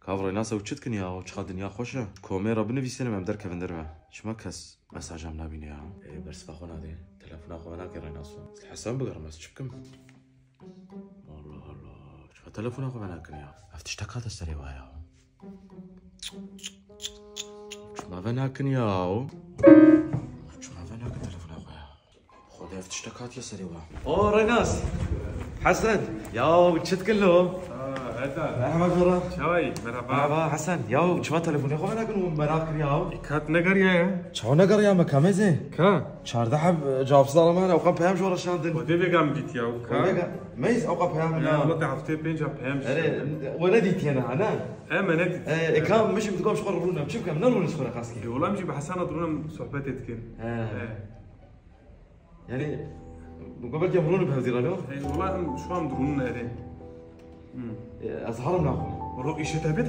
كافري ناسا وتشتكن يا وتشخا دنيا خوشة كوميرا بنفيسينا ما مدركة بندربه شما كاس مساج عم نابين يا ايه برس باخونا دي تلفون اخونا كيرا ناسو الحسان بقر ماس تشبكم والله الله شفا تلفون اخونا كن يا افتش تكات السري وايا شما بناكن يا شما بناكن تلفون اخويا خذ افتش تكات يا سري وايا اوه ريناس حسن ياو تشتكن له مرحبا جورا شوي مرحبا حسن ياو شما تلفوني خو انا كنو مراكن ياو كات نقر يا شو نقر يا مكامزه كا 4 حب جواب صدر مان اوقف بهم جورا شاندن ودي بيقام جيت يا كا ميز اوقف بهم لا والله تعرفتي بين جاب بهم ولديتي انا ما نديت كان مش بتقوم شغل رونا بشوف كم نلون شغل قاسكي والله مجي بحسن اضرنا صحبتي تكن يعني قبل يمرون بهذه الرجل والله شو عم درون هذين اظهر لنا والله ايش تبيت